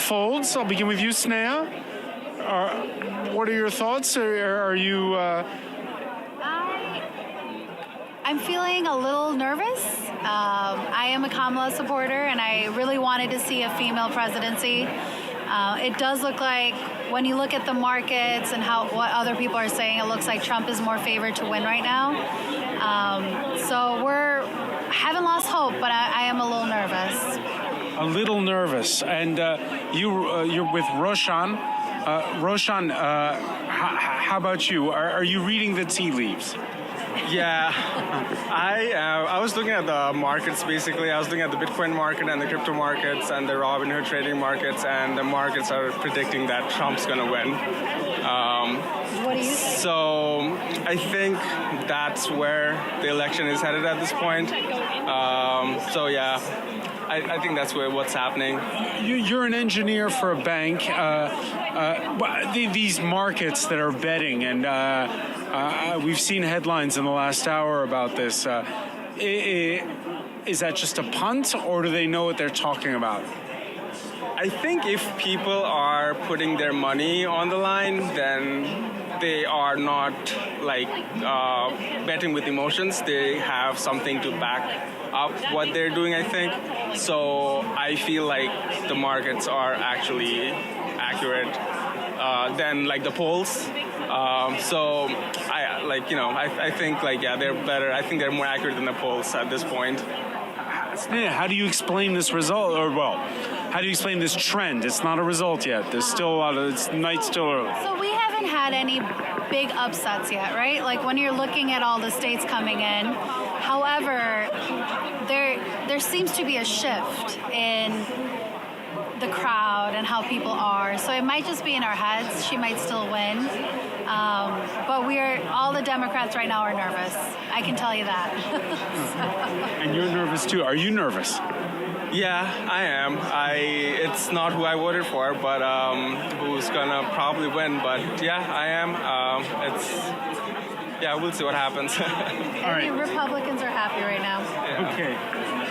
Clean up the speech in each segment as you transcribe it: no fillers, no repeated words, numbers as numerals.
unfolds. I'll begin with you, Sneha. What are your thoughts? Are you... I'm feeling a little nervous. I am a Kamala supporter, and I really wanted to see a female presidency. It does look like, when you look at the markets and what other people are saying, it looks like Trump is more favored to win right now. So I haven't lost hope, but I am a little nervous. A little nervous. And you're with Roshan. Roshan, how about you? Are you reading the tea leaves? Yeah, I was looking at the markets, basically. I was looking at the Bitcoin market and the crypto markets and the Robinhood trading markets, and the markets are predicting that Trump's going to win. What do you think? So I think that's where the election is headed at this point. So yeah, I think that's what's happening. You're an engineer for a bank. These markets that are betting, and we've seen headlines in the last hour about this. Is that just a punt, or do they know what they're talking about? I think if people are putting their money on the line, then they are not betting with emotions. They have something to back up what they're doing, I think. So I feel like the markets are actually accurate than the polls. So I think they're better. I think they're more accurate than the polls at this point. How do you explain this result? How do you explain this trend? It's not a result yet. There's still a lot of, it's night still early. So we haven't had any big upsets yet, right? Like when you're looking at all the states coming in. However, there seems to be a shift in the crowd and how people are. So it might just be in our heads. She might still win. But all the Democrats right now are nervous. I can tell you that. And you're nervous too. Are you nervous? Yeah, I am. It's not who I voted for, but who's gonna probably win. But yeah, I am. We'll see what happens. All right. Republicans are happy right now. Yeah. Okay.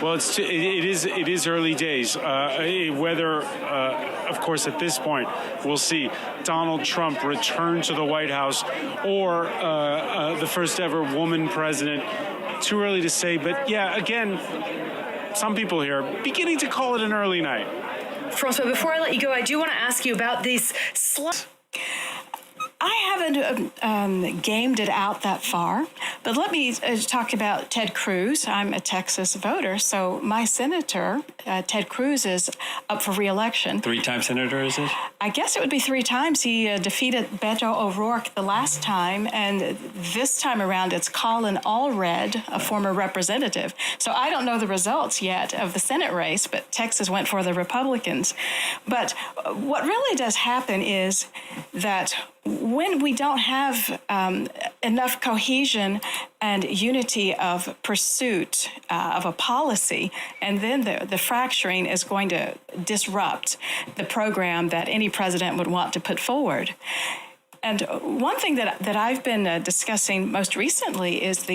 Well, it is early days. Whether, of course, at this point, we'll see Donald Trump return to the White House or the first ever woman president. Too early to say, but yeah, again, some people here beginning to call it an early night. Francois, before I let you go, I do want to ask you about these I haven't gamed it out that far, but let me talk about Ted Cruz. I'm a Texas voter, so my senator, Ted Cruz, is up for re-election. Three-time senator, is it? I guess it would be 3 times. He defeated Beto O'Rourke the last time, and this time around it's Colin Allred, a former representative. So I don't know the results yet of the Senate race, but Texas went for the Republicans. But what really does happen is that when we don't have enough cohesion and unity of pursuit of a policy, and then the fracturing is going to disrupt the program that any president would want to put forward. And one thing that I've been discussing most recently is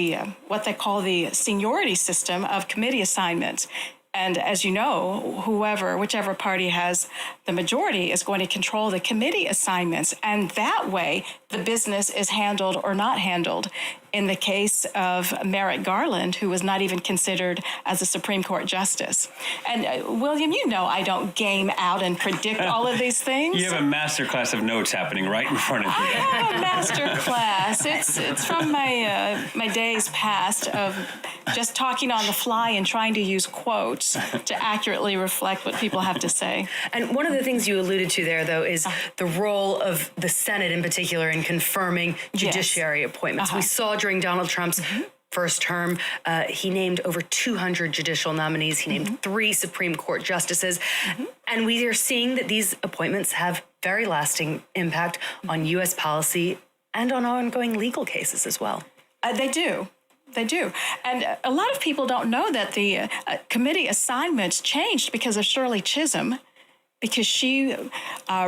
what they call the seniority system of committee assignments. And as you know, whichever party has the majority is going to control the committee assignments. And that way, the business is handled or not handled. In the case of Merrick Garland, who was not even considered as a Supreme Court justice. And William, you know I don't game out and predict all of these things. You have a master class of notes happening right in front of you. I have a master class. It's from my days past of just talking on the fly and trying to use quotes to accurately reflect what people have to say. And one of the things you alluded to there, though, is the role of the Senate in particular in confirming judiciary appointments. We saw during Donald Trump's first term, he named over 200 judicial nominees. He named 3 Supreme Court justices. And we are seeing that these appointments have very lasting impact on U.S. policy and on ongoing legal cases as well. They do. They do. And a lot of people don't know that the committee assignments changed because of Shirley Chisholm, because she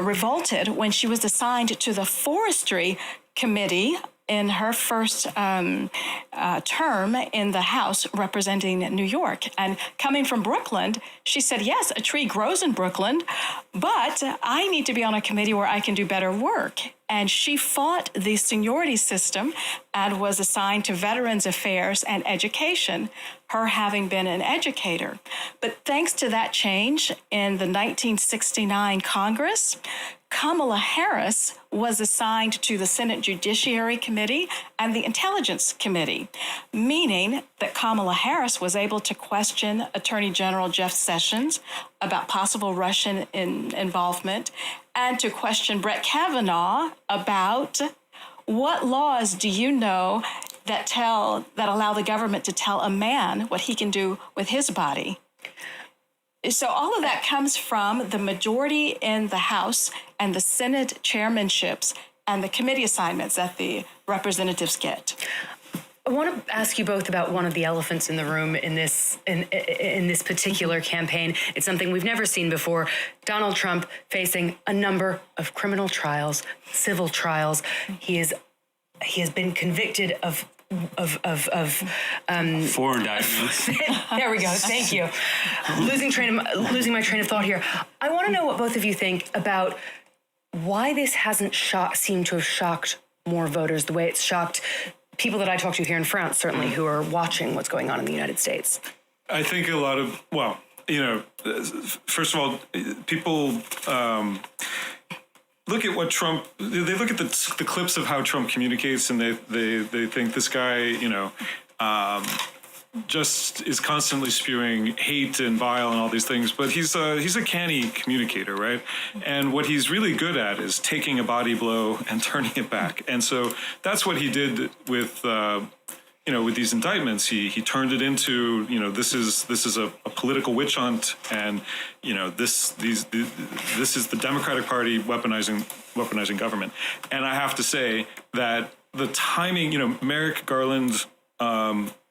revolted when she was assigned to the Forestry Committee in her first term in the House representing New York. And coming from Brooklyn, she said, yes, a tree grows in Brooklyn, but I need to be on a committee where I can do better work. And she fought the seniority system and was assigned to Veterans Affairs and Education, her having been an educator. But thanks to that change in the 1969 Congress, Kamala Harris was assigned to the Senate Judiciary Committee and the Intelligence Committee, meaning that Kamala Harris was able to question Attorney General Jeff Sessions about possible Russian involvement and to question Brett Kavanaugh about what laws do you know that allow the government to tell a man what he can do with his body. So all of that comes from the majority in the House and the Senate chairmanships and the committee assignments that the representatives get. I want to ask you both about one of the elephants in the room in this particular campaign. It's something we've never seen before. Donald Trump facing a number of criminal trials, civil trials. He has been convicted of 4 indictments. There we go. Thank you. Losing my train of thought here. I want to know what both of you think about why this hasn't seemed to have shocked more voters the way it's shocked people that I talk to here in France, certainly, who are watching what's going on in the United States. I think a lot of, first of all, people look at what Trump, they look at the clips of how Trump communicates, and they think this guy, just is constantly spewing hate and vile and all these things. But he's a canny communicator, right? And what he's really good at is taking a body blow and turning it back. And so that's what he did with with these indictments. He turned it into, this is a political witch hunt, and this is the Democratic Party weaponizing government. And I have to say that the timing, Merrick Garland,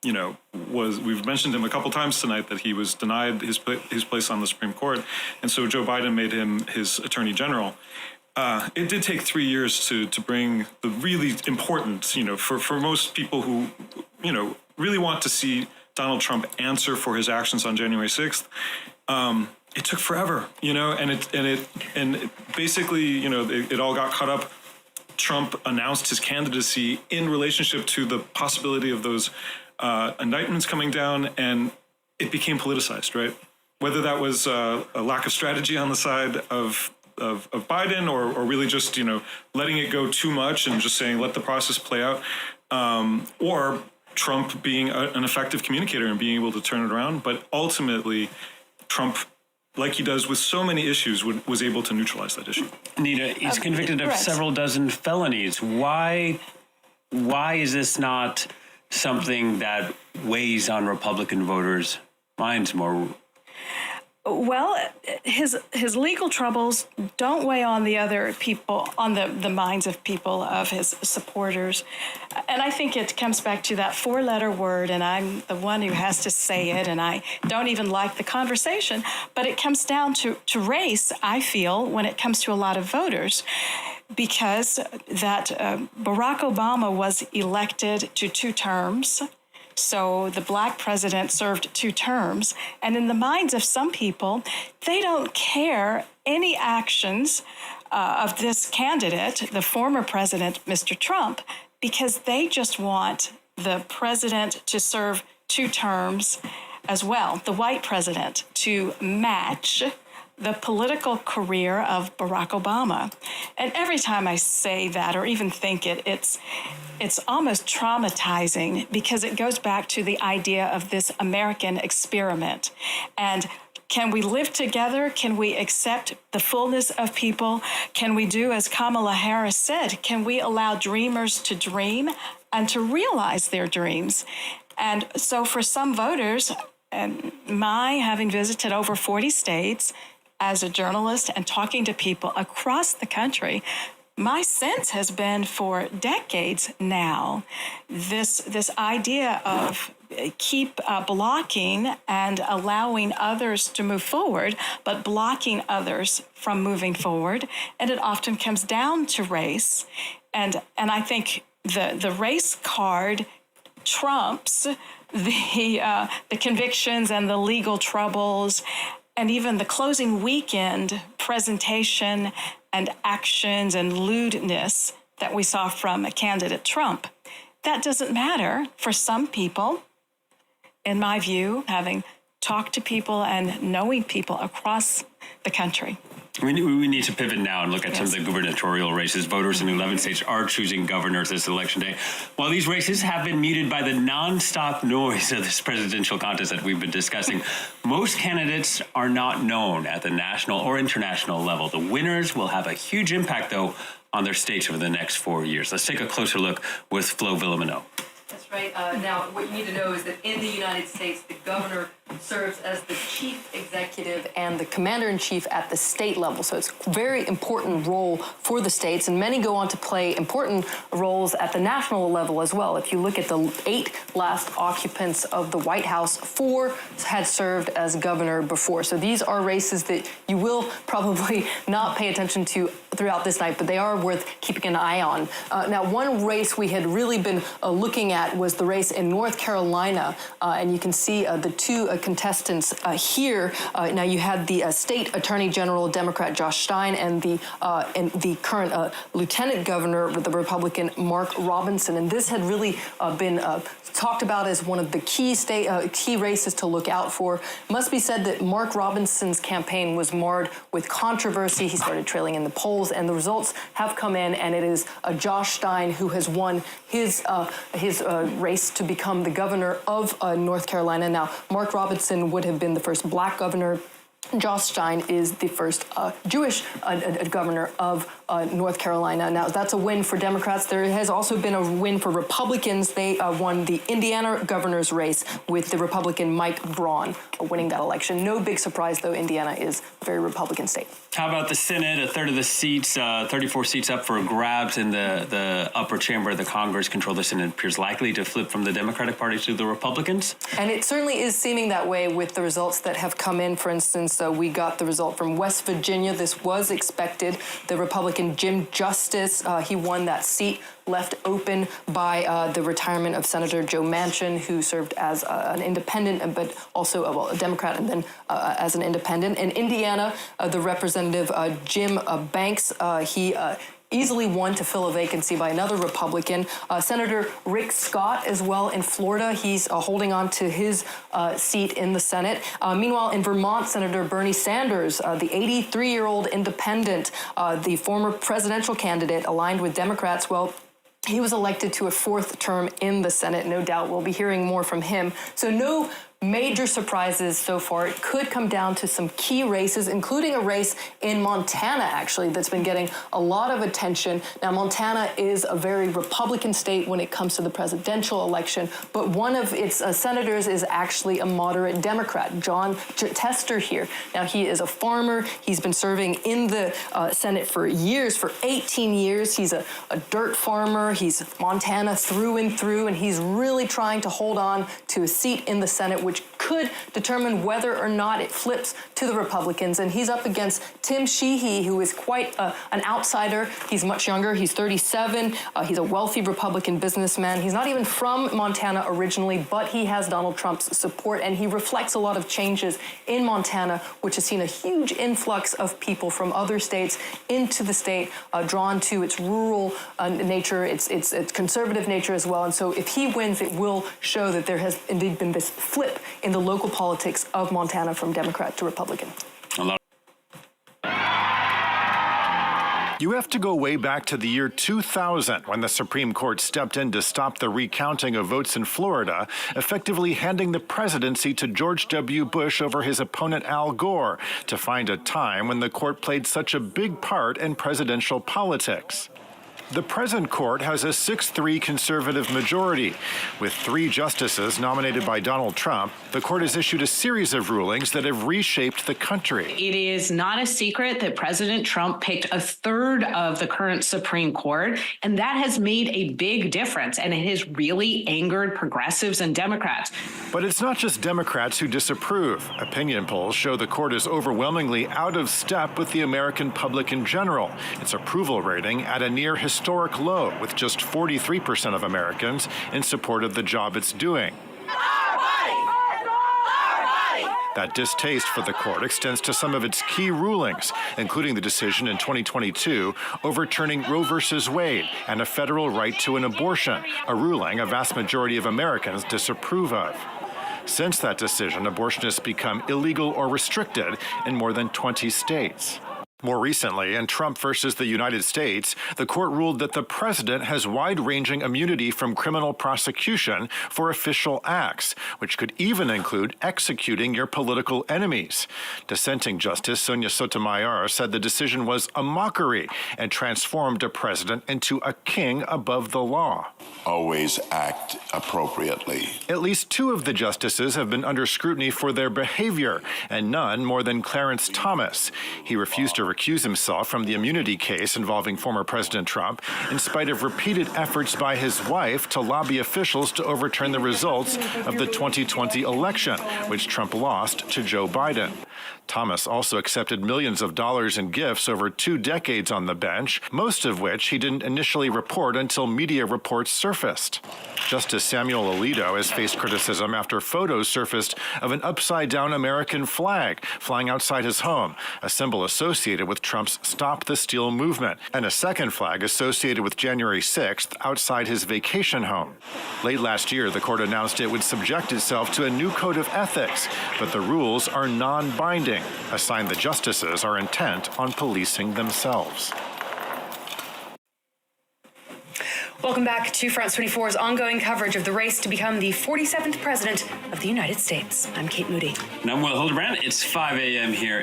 we've mentioned him a couple times tonight, that he was denied his place on the Supreme Court, and so Joe Biden made him his Attorney General. It did take 3 years to bring the really important, for most people who, really want to see Donald Trump answer for his actions on January 6th. It took forever, and basically, it all got caught up. Trump announced his candidacy in relationship to the possibility of those indictments coming down, and it became politicized, right? Whether that was a lack of strategy on the side of Biden, or really just, letting it go too much and just saying, let the process play out, or Trump being an effective communicator and being able to turn it around. But ultimately, Trump, like he does with so many issues, was able to neutralize that issue. Nita, he's convicted of several dozen felonies. Why is this not something that weighs on Republican voters' minds more? Well, his legal troubles don't weigh on the other people, on the minds of people, of his supporters. And I think it comes back to that 4-letter word, and I'm the one who has to say it, and I don't even like the conversation. But it comes down to race, I feel, when it comes to a lot of voters, because that Barack Obama was elected to 2 terms. So the black president served 2 terms. And in the minds of some people, they don't care any actions of this candidate, the former president, Mr. Trump, because they just want the president to serve 2 terms as well, the white president, to match the political career of Barack Obama. And every time I say that or even think it, it's almost traumatizing, because it goes back to the idea of this American experiment. And can we live together? Can we accept the fullness of people? Can we do as Kamala Harris said? Can we allow dreamers to dream and to realize their dreams? And so for some voters, and having visited over 40 states, as a journalist and talking to people across the country, my sense has been for decades now, this idea of keep blocking and allowing others to move forward, but blocking others from moving forward. And it often comes down to race. And I think the race card trumps the convictions and the legal troubles and even the closing weekend presentation and actions and lewdness that we saw from candidate Trump. That doesn't matter for some people, in my view, having talked to people and knowing people across the country. We need to pivot now and look at some of the gubernatorial races. Voters in 11 states are choosing governors this election day. While these races have been muted by the nonstop noise of this presidential contest that we've been discussing, most candidates are not known at the national or international level. The winners will have a huge impact, though, on their states over the next 4 years. Let's take a closer look with Flo Villamino. That's right. Now, what you need to know is that in the United States, the governor serves as the chief executive and the commander-in-chief at the state level. So it's a very important role for the states, and many go on to play important roles at the national level as well. If you look at the 8 last occupants of the White House, 4 had served as governor before. So these are races that you will probably not pay attention to throughout this night, but they are worth keeping an eye on. Now, one race we had really been looking at was the race in North Carolina, and you can see the 2 contestants here. Now, you had the state attorney general, Democrat Josh Stein, and the current lieutenant governor, the Republican Mark Robinson. And this had really been talked about as one of the key races to look out for. It must be said that Mark Robinson's campaign was marred with controversy. He started trailing in the polls, and the results have come in, and it is Josh Stein who has won his race to become the governor of North Carolina. Now, Mark Robinson would have been the first black governor. Josh Stein is the first Jewish governor of North Carolina. Now, that's a win for Democrats. There has also been a win for Republicans. They won the Indiana governor's race with the Republican Mike Braun winning that election. No big surprise, though. Indiana is a very Republican state. How about the Senate? A third of the seats, 34 seats up for grabs in the upper chamber of the Congress control the Senate appears likely to flip from the Democratic Party to the Republicans. And it certainly is seeming that way with the results that have come in. For instance, we got the result from West Virginia. This was expected. The Republican Jim Justice, he won that seat, left open by the retirement of Senator Joe Manchin, who served as an independent, but also a Democrat, and then as an independent. In Indiana, the Representative Jim Banks, he easily won to fill a vacancy by another Republican. Senator Rick Scott as well in Florida. He's holding on to his seat in the Senate. Meanwhile, in Vermont, Senator Bernie Sanders, the 83-year-old independent, the former presidential candidate aligned with Democrats, well, he was elected to a 4th term in the Senate. No doubt we'll be hearing more from him. So no major surprises so far. It could come down to some key races, including a race in Montana, actually, that's been getting a lot of attention. Now, Montana is a very Republican state when it comes to the presidential election, but one of its senators is actually a moderate Democrat, John Tester here. Now, he is a farmer. He's been serving in the Senate for years, for 18 years. He's a dirt farmer. He's Montana through and through, and he's really trying to hold on to a seat in the Senate, which could determine whether or not it flips to the Republicans. And he's up against Tim Sheehy, who is quite an outsider. He's much younger. He's 37. He's a wealthy Republican businessman. He's not even from Montana originally, but he has Donald Trump's support, and he reflects a lot of changes in Montana, which has seen a huge influx of people from other states into the state, drawn to its rural nature, its conservative nature as well. And so if he wins, it will show that there has indeed been this flip in the local politics of Montana from Democrat to Republican. You have to go way back to the year 2000 when the Supreme Court stepped in to stop the recounting of votes in Florida, effectively handing the presidency to George W. Bush over his opponent Al Gore, to find a time when the court played such a big part in presidential politics. The present court has a 6-3 conservative majority. With 3 justices nominated by Donald Trump, the court has issued a series of rulings that have reshaped the country. It is not a secret that President Trump picked a third of the current Supreme Court, and that has made a big difference, and it has really angered progressives and Democrats. But it's not just Democrats who disapprove. Opinion polls show the court is overwhelmingly out of step with the American public in general. Its approval rating at a near historic historic low, with just 43% of Americans in support of the job it's doing. That distaste for the court extends to some of its key rulings, including the decision in 2022 overturning Roe v. Wade and a federal right to an abortion, a ruling a vast majority of Americans disapprove of. Since that decision, abortion has become illegal or restricted in more than 20 states. More recently, in Trump versus the United States, the court ruled that the president has wide-ranging immunity from criminal prosecution for official acts, which could even include executing your political enemies. Dissenting Justice Sonia Sotomayor said the decision was a mockery and transformed a president into a king above the law. Always act appropriately. At least 2 of the justices have been under scrutiny for their behavior, and none more than Clarence Thomas. He refused to recuse himself from the immunity case involving former President Trump, in spite of repeated efforts by his wife to lobby officials to overturn the results of the 2020 election, which Trump lost to Joe Biden. Thomas also accepted millions of dollars in gifts over 2 decades on the bench, most of which he didn't initially report until media reports surfaced. Justice Samuel Alito has faced criticism after photos surfaced of an upside-down American flag flying outside his home, a symbol associated with Trump's Stop the Steal movement, and a second flag associated with January 6th outside his vacation home. Late last year, the court announced it would subject itself to a new code of ethics, but the rules are non-binding, a sign the justices are intent on policing themselves. Welcome back to France 24's ongoing coverage of the race to become the 47th president of the United States. I'm Kate Moody. And I'm Will Hildebrand. It's 5 a.m. here.